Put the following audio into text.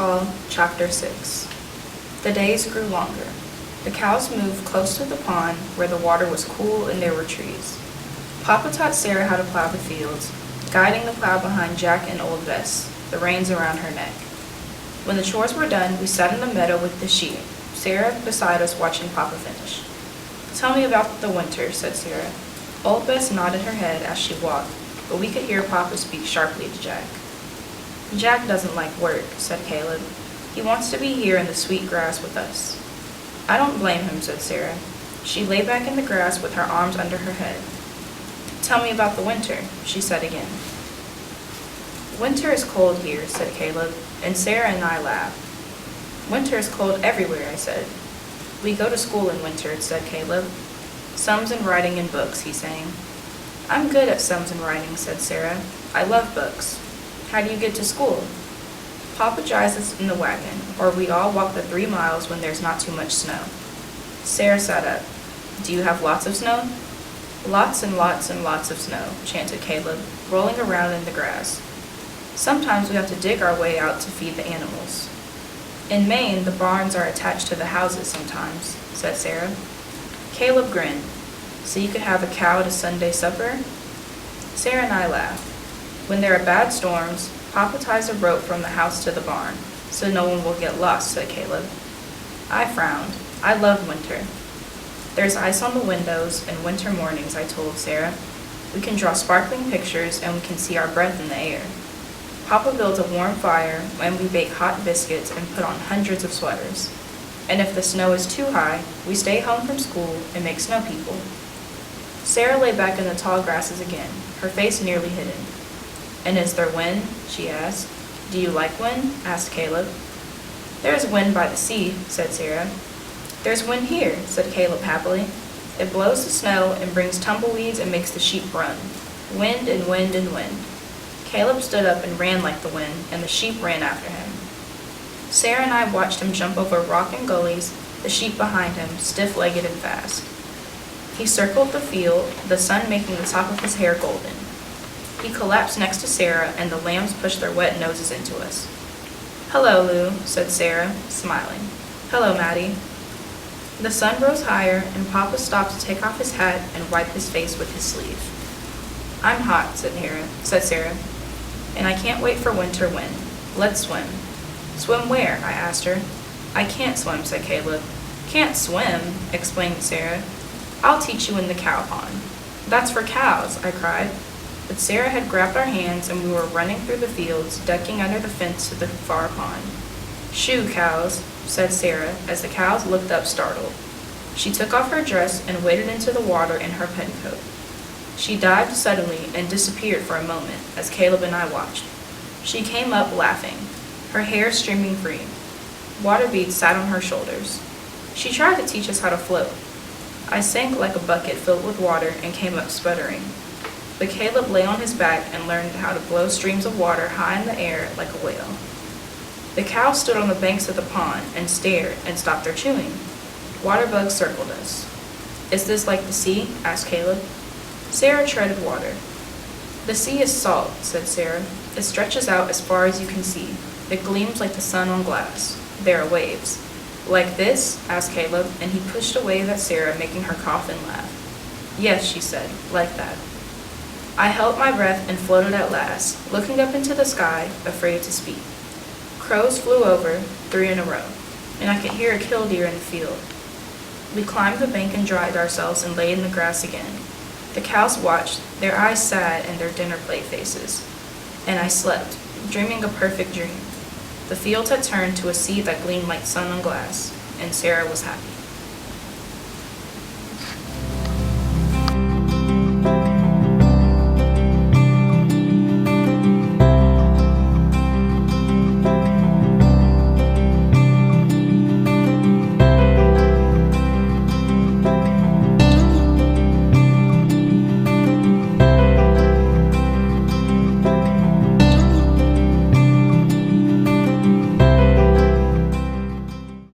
Call, Chapter 6. The days grew longer. The cows moved close to the pond where the water was cool and there were trees. Papa taught Sarah how to plow the fields, guiding the plow behind Jack and Old Bess, the reins around her neck. When the chores were done, we sat in the meadow with the sheep, Sarah beside us watching Papa finish. "Tell me about the winter," said Sarah. Old Bess nodded her head as she walked, but we could hear Papa speak sharply to Jack. "Jack doesn't like work," said Caleb. "He wants to be here in the sweet grass with us." "I don't blame him," said Sarah. She lay back in the grass with her arms under her head. "Tell me about the winter," she said again. "Winter is cold here," said Caleb, and Sarah and I laughed. "Winter is cold everywhere," I said. "We go to school in winter," said Caleb. "Sums and writing in books," he sang. "I'm good at sums and writing," said Sarah. "I love books. How do you get to school?" Papa drives us in the wagon, or we all walk the 3 miles when there's not too much snow. Sarah sat up. "Do you have lots of snow?" "Lots and lots and lots of snow," chanted Caleb, rolling around in the grass. "Sometimes we have to dig our way out to feed the animals." "In Maine, the barns are attached to the houses sometimes," said Sarah. Caleb grinned. "So you could have a cow at a Sunday supper?" Sarah and I laughed. "When there are bad storms, Papa ties a rope from the house to the barn, so no one will get lost," said Caleb. I frowned. I love winter. "There's ice on the windows and winter mornings," I told Sarah. "We can draw sparkling pictures and we can see our breath in the air. Papa builds a warm fire and we bake hot biscuits and put on hundreds of sweaters. And if the snow is too high, we stay home from school and make snow people." Sarah lay back in the tall grasses again, her face nearly hidden. "And is there wind?" she asked. "Do you like wind?" asked Caleb. "There is wind by the sea," said Sarah. "There's wind here," said Caleb happily. "It blows the snow and brings tumbleweeds and makes the sheep run. Wind and wind and wind." Caleb stood up and ran like the wind, and the sheep ran after him. Sarah and I watched him jump over rock and gullies, the sheep behind him, stiff-legged and fast. He circled the field, the sun making the top of his hair golden. He collapsed next to Sarah, and the lambs pushed their wet noses into us. "Hello, Lou," said Sarah, smiling. "Hello, Maddie." The sun rose higher, and Papa stopped to take off his hat and wipe his face with his sleeve. "I'm hot," said Sarah, "and I can't wait for winter wind. Let's swim." "Swim where?" I asked her. "I can't swim," said Caleb. "Can't swim?" explained Sarah. "I'll teach you in the cow pond." "That's for cows," I cried. But Sarah had grabbed our hands and we were running through the fields, ducking under the fence to the far pond. "Shoo, cows," said Sarah as the cows looked up startled. She took off her dress and waded into the water in her petticoat. She dived suddenly and disappeared for a moment as Caleb and I watched. She came up laughing, her hair streaming free. Water beads sat on her shoulders. She tried to teach us how to float. I sank like a bucket filled with water and came up sputtering. But Caleb lay on his back and learned how to blow streams of water high in the air like a whale. The cows stood on the banks of the pond and stared and stopped their chewing. Water bugs circled us. "Is this like the sea?" asked Caleb. Sarah treaded water. "The sea is salt," said Sarah. "It stretches out as far as you can see. It gleams like the sun on glass. There are waves." "Like this?" asked Caleb, and he pushed a wave at Sarah, making her cough and laugh. "Yes," she said, "like that." I held my breath and floated at last, looking up into the sky, afraid to speak. Crows flew over, 3 in a row, and I could hear a killdeer in the field. We climbed the bank and dried ourselves and lay in the grass again. The cows watched, their eyes sad in their dinner plate faces. And I slept, dreaming a perfect dream. The fields had turned to a sea that gleamed like sun on glass, and Sarah was happy.